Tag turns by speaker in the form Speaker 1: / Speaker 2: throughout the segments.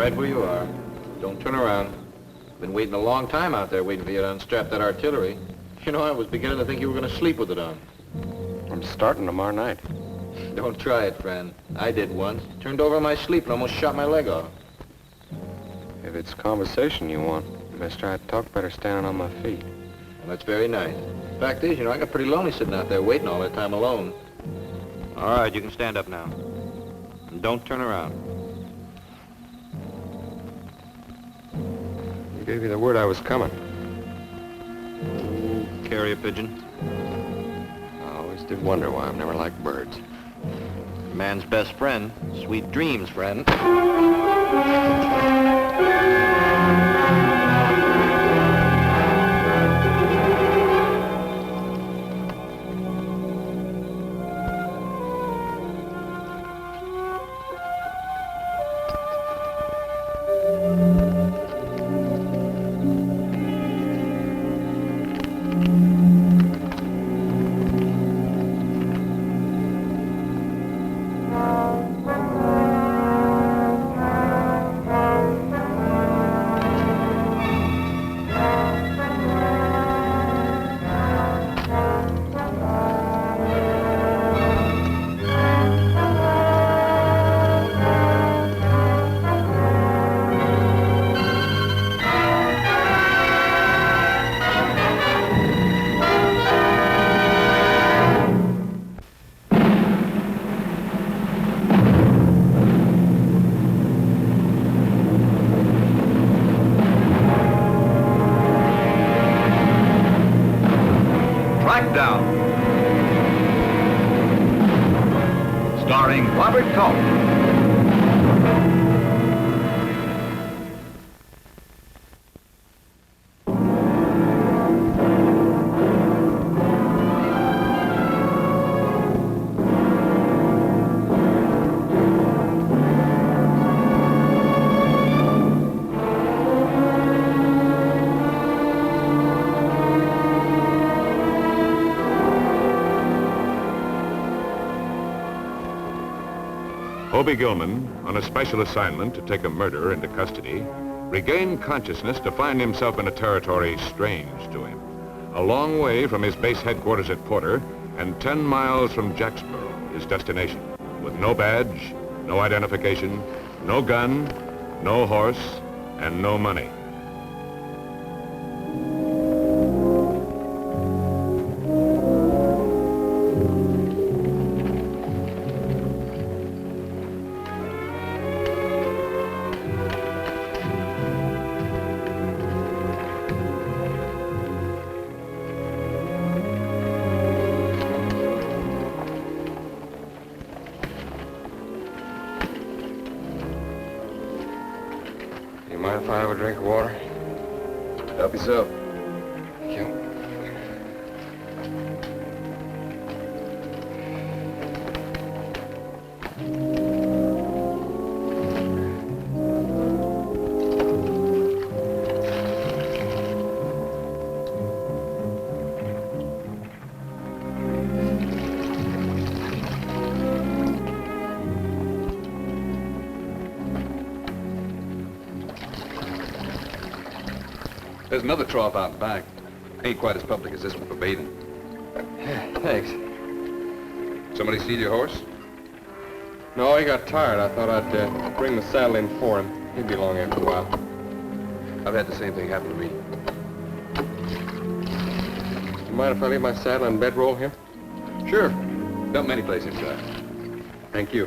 Speaker 1: right where you are. Don't turn around. Been waiting a long time out there waiting for you to unstrap that artillery. You know, I was beginning to think you were going to sleep with it on.
Speaker 2: I'm starting tomorrow night.
Speaker 1: Don't try it, friend. I did once. Turned over in my sleep and almost shot my leg off.
Speaker 2: If it's conversation you want, mister, I'd talk better standing on my feet.
Speaker 1: Well, that's very nice. Fact is, you know, I got pretty lonely sitting out there waiting all that time alone. All right, you can stand up now. And don't turn around.
Speaker 2: You gave me the word I was coming.
Speaker 1: Oh, carrier pigeon.
Speaker 2: I always did wonder why I've never liked birds.
Speaker 1: Man's best friend. Sweet dreams, friend.
Speaker 3: Trackdown, starring Robert Culp.
Speaker 4: Hoby Gilman, on a special assignment to take a murderer into custody, regained consciousness to find himself in a territory strange to him. A long way from his base headquarters at Porter and 10 miles from Jacksboro, his destination, with no badge, no identification, no gun, no horse, and no money.
Speaker 2: Mind if I have a drink of water?
Speaker 1: Help yourself.
Speaker 2: Thank you.
Speaker 5: There's another trough out back. Ain't quite as public as this one for bathing.
Speaker 2: Thanks.
Speaker 5: Somebody steal your horse?
Speaker 2: No, he got tired. I thought I'd bring the saddle in for him. He'd be along after a while.
Speaker 5: I've had the same thing happen to me.
Speaker 2: You mind if I leave my saddle and bedroll here?
Speaker 5: Sure. Dump many places inside.
Speaker 2: Thank you.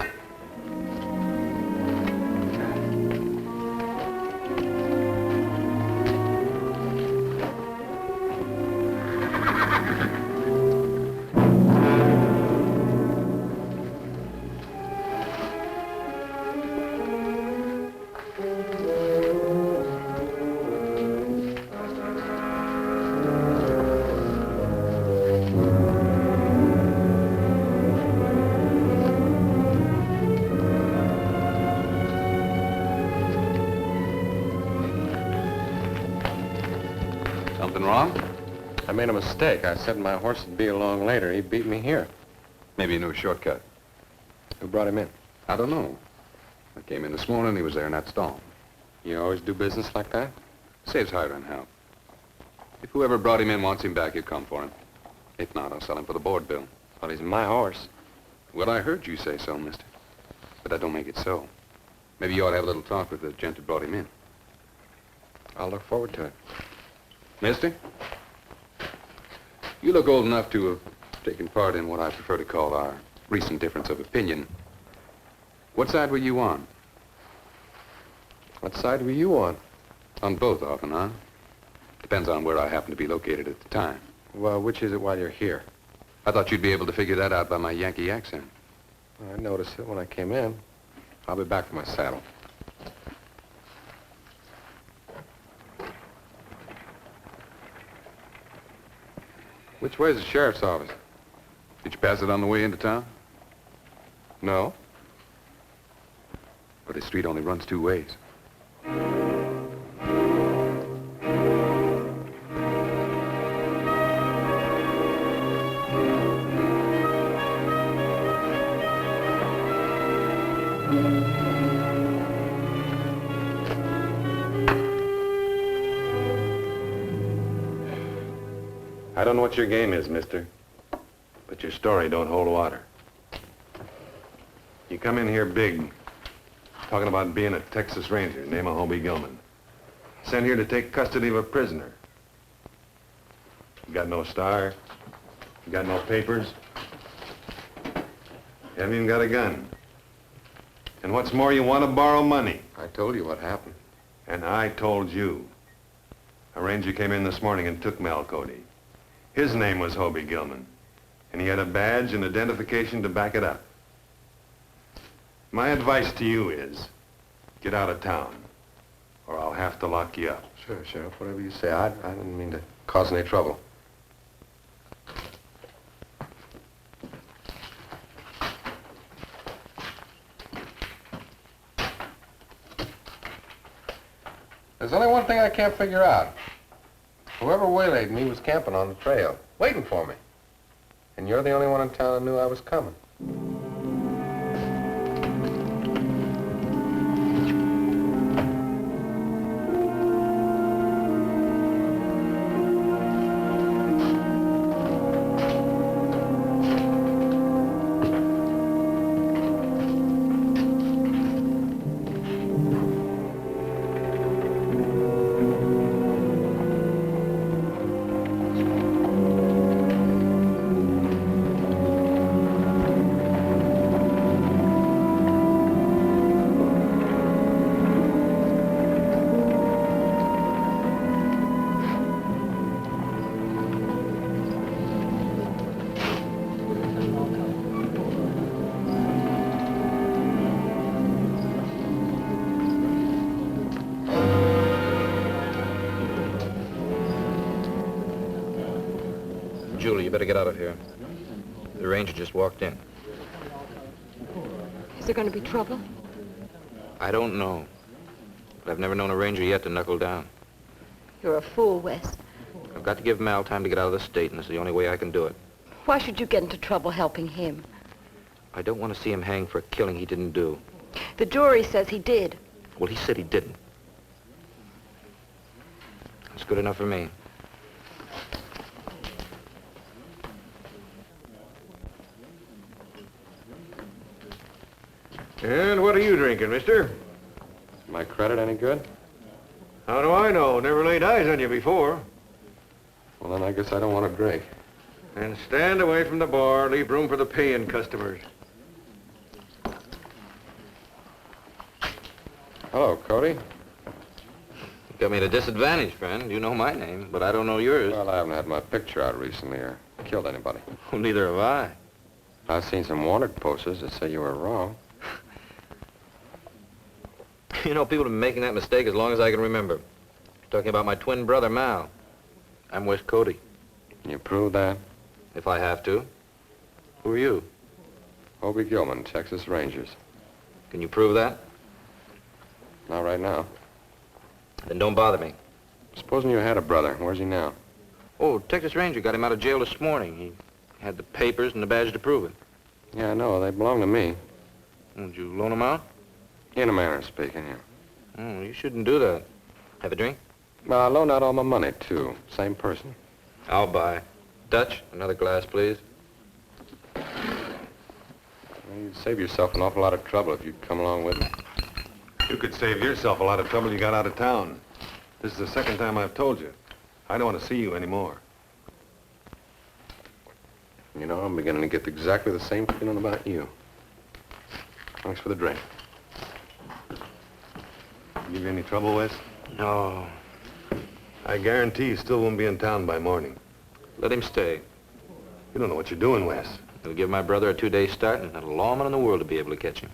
Speaker 5: Something wrong?
Speaker 2: I made a mistake. I said my horse would be along later. He beat me here.
Speaker 5: Maybe he knew a shortcut.
Speaker 2: Who brought him in?
Speaker 5: I don't know. I came in this morning, he was there in that stall.
Speaker 2: You always do business like that?
Speaker 5: Saves hiring help. If whoever brought him in wants him back, you come for him. If not, I'll sell him for the board bill.
Speaker 2: Well, he's my horse.
Speaker 5: Well, I heard you say so, mister. But that don't make it so. Maybe you ought to have a little talk with the gent who brought him in.
Speaker 2: I'll look forward to it.
Speaker 5: Mister? You look old enough to have taken part in what I prefer to call our recent difference of opinion. What side were you on?
Speaker 2: What side were you on?
Speaker 5: On both, off and on. Depends on where I happen to be located at the time.
Speaker 2: Well, which is it while you're here?
Speaker 5: I thought you'd be able to figure that out by my Yankee accent.
Speaker 2: I noticed it when I came in. I'll be back for my saddle. Which way's the sheriff's office?
Speaker 5: Did you pass it on the way into town?
Speaker 2: No.
Speaker 5: But this street only runs two ways.
Speaker 6: I don't know what your game is, mister, but your story don't hold water. You come in here big, talking about being a Texas Ranger, name of Hoby Gilman. Sent here to take custody of a prisoner. You got no star, you got no papers, you haven't even got a gun. And what's more, you want to borrow money.
Speaker 2: I told you what happened.
Speaker 6: And I told you. A ranger came in this morning and took Mel Cody. His name was Hoby Gilman, and he had a badge and identification to back it up. My advice to you is, get out of town, or I'll have to lock you up.
Speaker 2: Sure, Sheriff, whatever you say. I didn't mean to cause any trouble. There's only one thing I can't figure out. Whoever waylaid me was camping on the trail, waiting for me. And you're the only one in town who knew I was coming.
Speaker 1: Julie, you better get out of here. The ranger just walked in.
Speaker 7: Is there going to be trouble?
Speaker 1: I don't know. But I've never known a ranger yet to knuckle down.
Speaker 7: You're a fool, Wes.
Speaker 1: I've got to give Mal time to get out of the state, and it's the only way I can do it.
Speaker 7: Why should you get into trouble helping him?
Speaker 1: I don't want to see him hang for a killing he didn't do.
Speaker 7: The jury says he did.
Speaker 1: Well, he said he didn't. That's good enough for me.
Speaker 6: And what are you drinking, mister?
Speaker 2: My credit any good?
Speaker 6: How do I know? Never laid eyes on you before.
Speaker 2: Well, then I guess I don't want to drink.
Speaker 6: And stand away from the bar. Leave room for the paying customers.
Speaker 2: Hello, Cody.
Speaker 1: You got me at a disadvantage, friend. You know my name, but I don't know yours.
Speaker 2: Well, I haven't had my picture out recently or killed anybody.
Speaker 1: Well, neither have I.
Speaker 2: I've seen some wanted posters that say you were wrong.
Speaker 1: You know, people have been making that mistake as long as I can remember. Talking about my twin brother, Mal. I'm Wes Cody.
Speaker 2: Can you prove that?
Speaker 1: If I have to. Who are you?
Speaker 2: Hoby Gilman, Texas Rangers.
Speaker 1: Can you prove that?
Speaker 2: Not right now.
Speaker 1: Then don't bother me.
Speaker 2: Supposing you had a brother. Where's he now?
Speaker 1: Oh, Texas Ranger got him out of jail this morning. He had the papers and the badge to prove it.
Speaker 2: Yeah, I know. They belong to me.
Speaker 1: Would you loan him out?
Speaker 2: In a manner of speaking, yeah.
Speaker 1: Oh, you shouldn't do that. Have a drink?
Speaker 2: Well, I loaned out all my money, too. Same person.
Speaker 1: I'll buy. Dutch, another glass, please.
Speaker 2: Well, you'd save yourself an awful lot of trouble if you'd come along with me.
Speaker 6: You could save yourself a lot of trouble. You got out of town. This is the second time I've told you. I don't want to see you anymore.
Speaker 2: You know, I'm beginning to get exactly the same feeling about you. Thanks for the drink.
Speaker 6: Give you any trouble, Wes?
Speaker 1: No.
Speaker 6: I guarantee you still won't be in town by morning.
Speaker 1: Let him stay.
Speaker 6: You don't know what you're doing, Wes.
Speaker 1: It'll give my brother a 2-day start, and not a lawman in the world to be able to catch him.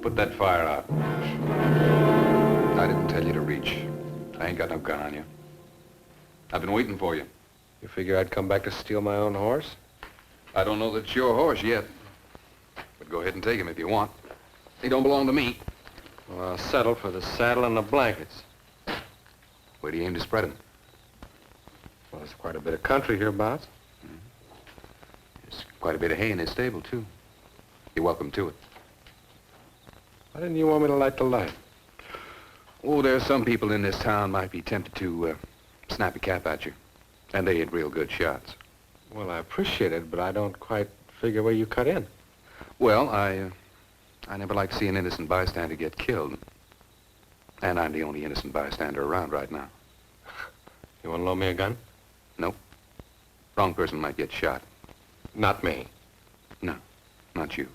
Speaker 5: Put that fire out. I didn't tell you to reach. I ain't got no gun on you. I've been waiting for you.
Speaker 2: You figure I'd come back to steal my own horse?
Speaker 5: I don't know that it's your horse yet. But go ahead and take him if you want. He don't belong to me.
Speaker 2: Well, I'll settle for the saddle and the blankets.
Speaker 5: Where do you aim to spread him?
Speaker 2: Well, there's quite a bit of country hereabouts.
Speaker 5: There's quite a bit of hay in his stable, too. You're welcome to it.
Speaker 2: Why didn't you want me to light the light?
Speaker 5: Oh, there's some people in this town might be tempted to snap a cap at you. And they ain't real good shots.
Speaker 2: Well, I appreciate it, but I don't quite figure where you cut in.
Speaker 5: Well, I never like to see an innocent bystander get killed. And I'm the only innocent bystander around right now.
Speaker 2: You want to loan me a gun?
Speaker 5: Nope. Wrong person might get shot.
Speaker 2: Not me.
Speaker 5: No, not you.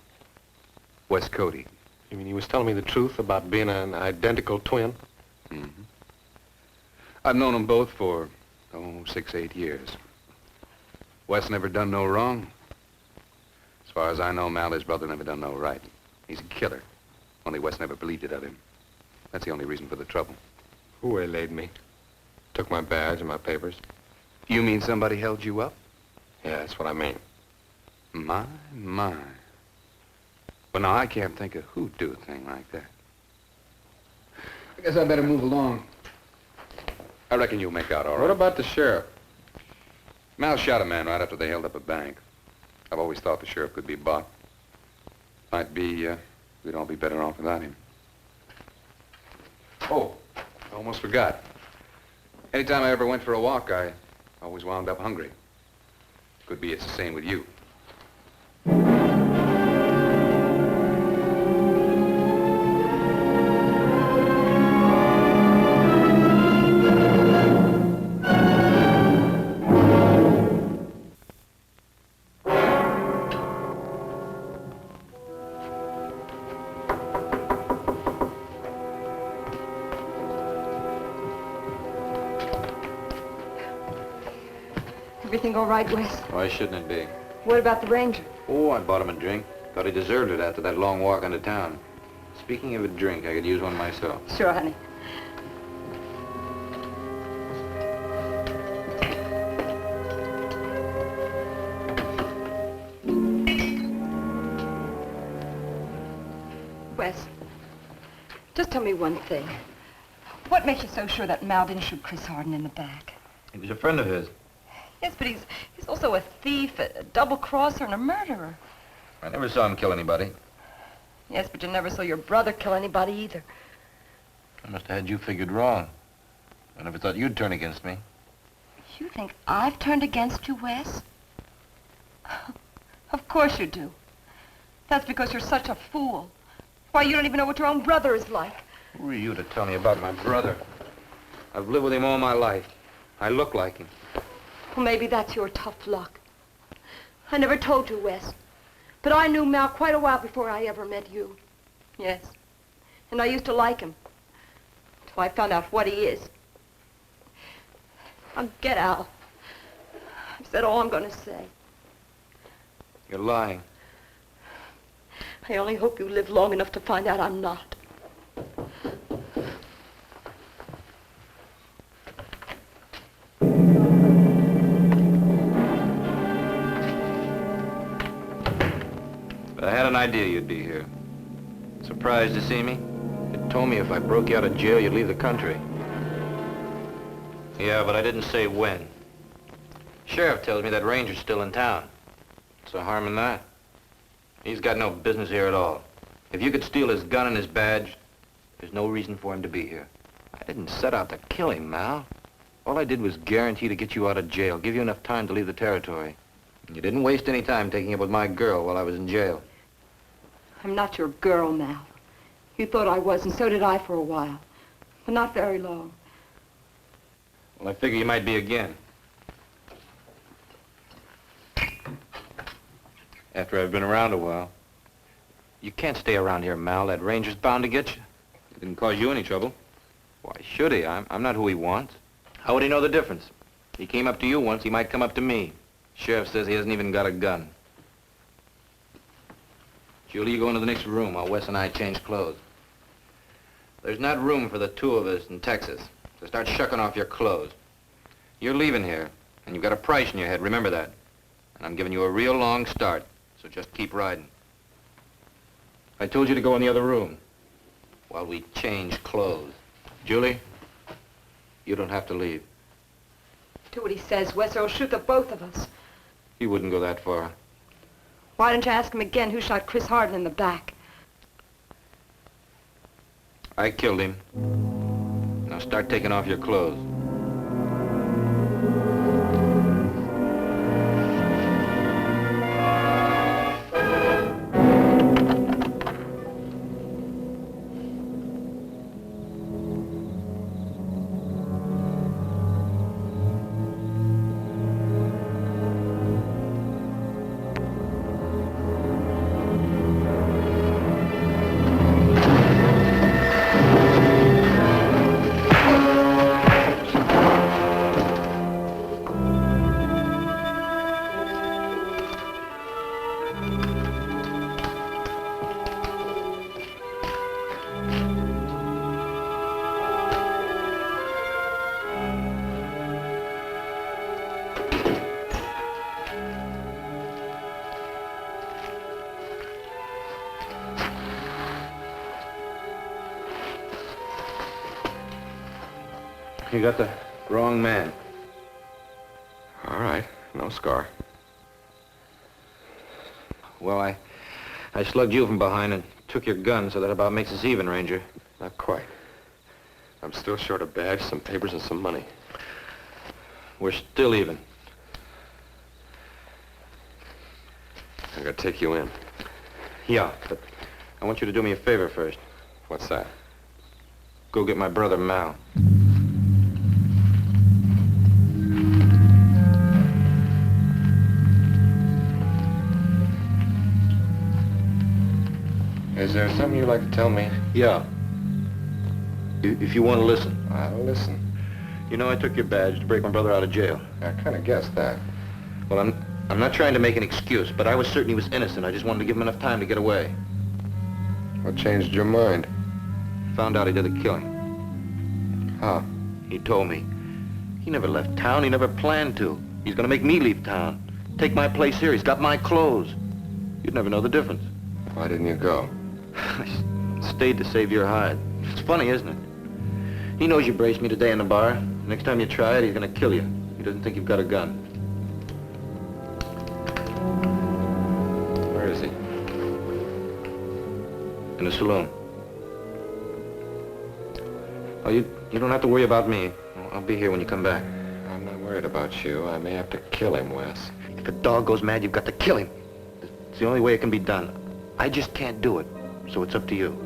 Speaker 5: Wes Cody.
Speaker 2: You mean he was telling me the truth about being an identical twin?
Speaker 5: Mm-hmm. I've known them both for, 6, 8 years. Wes never done no wrong. As far as I know, Mally's brother never done no right. He's a killer. Only Wes never believed it of him. That's the only reason for the trouble.
Speaker 2: Who waylaid me? Took my badge and my papers.
Speaker 5: You mean somebody held you up?
Speaker 2: Yeah, that's what I mean.
Speaker 5: My. Well, now, I can't think of who'd do a thing like that. I guess I better move along. I reckon you'll make out all right.
Speaker 2: What about the sheriff?
Speaker 5: Mal shot a man right after they held up a bank. I've always thought the sheriff could be bought. Might be, we'd all be better off without him. Oh, I almost forgot. Anytime I ever went for a walk, I always wound up hungry. Could be it's the same with you.
Speaker 7: Everything all right, Wes?
Speaker 1: Why shouldn't it be?
Speaker 7: What about the ranger?
Speaker 1: Oh, I bought him a drink. Thought he deserved it after that long walk into town. Speaking of a drink, I could use one myself.
Speaker 7: Sure, honey. Wes, just tell me one thing. What makes you so sure that Mal didn't shoot Chris Harden in the back?
Speaker 1: He was a friend of his.
Speaker 7: Yes, but he's also a thief, a double-crosser, and a murderer.
Speaker 1: I never saw him kill anybody.
Speaker 7: Yes, but you never saw your brother kill anybody either.
Speaker 1: I must have had you figured wrong. I never thought you'd turn against me.
Speaker 7: You think I've turned against you, Wes? Of course you do. That's because you're such a fool. Why, you don't even know what your own brother is like.
Speaker 1: Who are you to tell me about my brother? I've lived with him all my life. I look like him.
Speaker 7: Well, maybe that's your tough luck. I never told you, Wes. But I knew Mal quite a while before I ever met you. Yes. And I used to like him. Till I found out what he is. Now, get out. I'm Is that all I'm going to say?
Speaker 1: You're lying.
Speaker 7: I only hope you live long enough to find out I'm not.
Speaker 1: I had an idea you'd be here. Surprised to see me? You told me if I broke you out of jail, you'd leave the country. Yeah, but I didn't say when. Sheriff tells me that Ranger's still in town. What's the harm in that? He's got no business here at all. If you could steal his gun and his badge, there's no reason for him to be here. I didn't set out to kill him, Mal. All I did was guarantee to get you out of jail, give you enough time to leave the territory. You didn't waste any time taking up with my girl while I was in jail.
Speaker 7: I'm not your girl, Mal. You thought I was, and so did I for a while. But not very long.
Speaker 1: Well, I figure you might be again. After I've been around a while. You can't stay around here, Mal. That Ranger's bound to get you. He didn't cause you any trouble. Why should he? I'm not who he wants. How would he know the difference? He came up to you once, he might come up to me. Sheriff says he hasn't even got a gun. Julie, you go into the next room while Wes and I change clothes. There's not room for the two of us in Texas, so start shucking off your clothes. You're leaving here, and you've got a price in your head, remember that. And I'm giving you a real long start, so just keep riding. I told you to go in the other room while we change clothes. Julie, you don't have to leave.
Speaker 7: Do what he says, Wes, or he'll shoot the both of us.
Speaker 1: He wouldn't go that far.
Speaker 7: Why don't you ask him again who shot Chris Harden in the back?
Speaker 1: I killed him. Now start taking off your clothes. You got the wrong man.
Speaker 2: All right, no scar.
Speaker 1: Well, I slugged you from behind and took your gun, so that about makes us even, Ranger.
Speaker 2: Not quite. I'm still short a badge, some papers, and some money.
Speaker 1: We're still even.
Speaker 2: I gotta take you in.
Speaker 1: Yeah, but I want you to do me a favor first.
Speaker 2: What's that?
Speaker 1: Go get my brother, Mal.
Speaker 2: Is there something you'd like to tell me?
Speaker 1: Yeah. If you want to listen.
Speaker 2: I'll listen.
Speaker 1: You know I took your badge to break my brother out of jail.
Speaker 2: I kind of guessed that.
Speaker 1: Well, I'm not trying to make an excuse, but I was certain he was innocent. I just wanted to give him enough time to get away.
Speaker 2: What changed your mind?
Speaker 1: Found out he did the killing.
Speaker 2: How?
Speaker 1: He told me. He never left town. He never planned to. He's going to make me leave town. Take my place here. He's got my clothes. You'd never know the difference.
Speaker 2: Why didn't you go?
Speaker 1: I stayed to save your hide. It's funny, isn't it? He knows you braced me today in the bar. Next time you try it, he's going to kill you. He doesn't think you've got a gun.
Speaker 2: Where is he?
Speaker 1: In the saloon. Oh, you don't have to worry about me. I'll be here when you come back.
Speaker 2: I'm not worried about you. I may have to kill him, Wes.
Speaker 1: If a dog goes mad, you've got to kill him. It's the only way it can be done. I just can't do it, so it's up to you.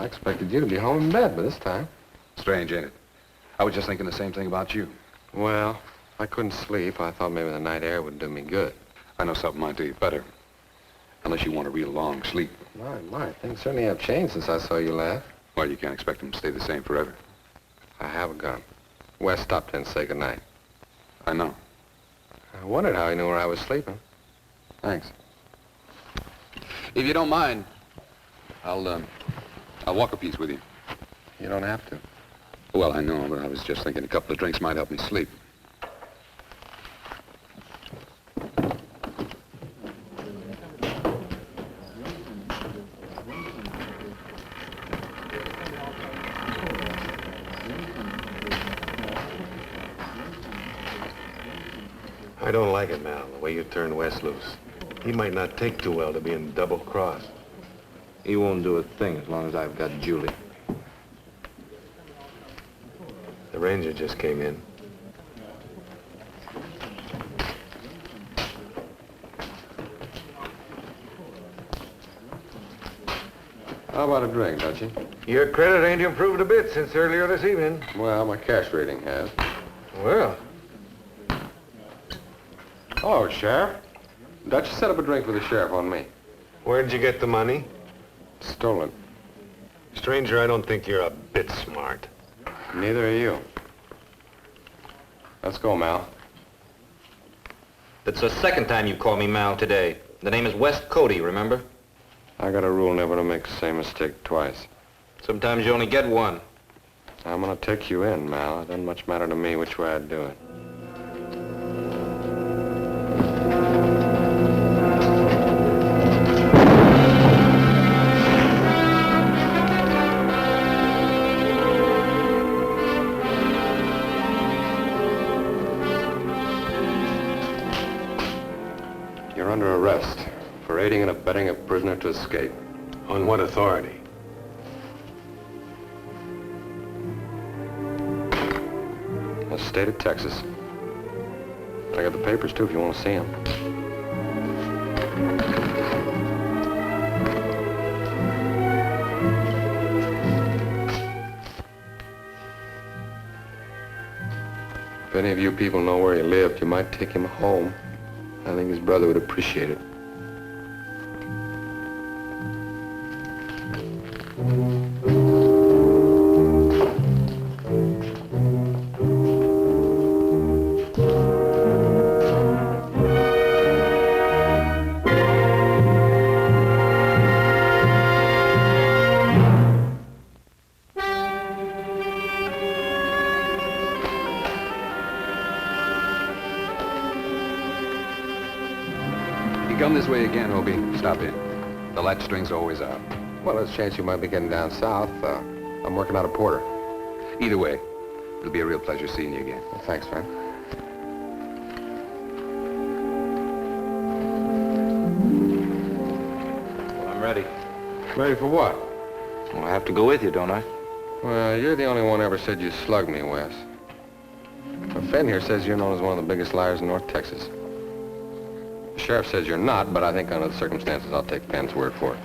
Speaker 2: expected you to be home in bed by this time.
Speaker 5: Strange, ain't it? I was just thinking the same thing about you.
Speaker 2: Well, I couldn't sleep. I thought maybe the night air would do me good.
Speaker 5: I know something might do you better. Unless you want a real long sleep.
Speaker 2: My, things certainly have changed since I saw you last.
Speaker 5: Well, you can't expect them to stay the same forever.
Speaker 2: I have a gun. Wes stopped in to say goodnight.
Speaker 5: I know.
Speaker 2: I wondered how he knew where I was sleeping. Thanks.
Speaker 5: If you don't mind, I'll walk a piece with you.
Speaker 2: You don't have to.
Speaker 5: Well, I know, but I was just thinking a couple of drinks might help me sleep.
Speaker 6: I don't like it, Mal, the way you turned Wes loose. He might not take too well to being double-crossed.
Speaker 1: He won't do a thing as long as I've got Julie.
Speaker 6: The ranger just came in.
Speaker 2: How about a drink, don't you?
Speaker 6: Your credit ain't improved a bit since earlier this evening.
Speaker 2: Well, my cash rating has.
Speaker 6: Well,
Speaker 2: Hello, Sheriff. Dutch, set up a drink for the sheriff on me.
Speaker 6: where'd you get the money?
Speaker 2: Stolen.
Speaker 6: Stranger, I don't think you're a bit smart.
Speaker 2: Neither are you. Let's go, Mal.
Speaker 1: It's the second time you called me Mal today. The name is Wes Cody, remember?
Speaker 2: I got a rule never to make the same mistake twice.
Speaker 1: Sometimes you only get one.
Speaker 2: I'm gonna take you in, Mal. It doesn't much matter to me which way I do it. You're under arrest for aiding and abetting a prisoner to escape.
Speaker 6: On what authority?
Speaker 2: The state of Texas. I got the papers, too, if you want to see them. If any of you people know where he lived, you might take him home. I think his brother would appreciate it.
Speaker 5: Come this way again, Hoby. Stop in. The latch string's always out.
Speaker 2: Well, there's a chance you might be getting down south. I'm working out a porter.
Speaker 5: Either way, it'll be a real pleasure seeing you again.
Speaker 2: Well, thanks, man.
Speaker 1: Well, I'm ready.
Speaker 2: Ready for what?
Speaker 1: Well, I have to go with you, don't I?
Speaker 2: Well, you're the only one ever said you slugged me, Wes. Fenn here says you're known as one of the biggest liars in North Texas. The sheriff says you're not, but I think under the circumstances, I'll take Fenn's word for it.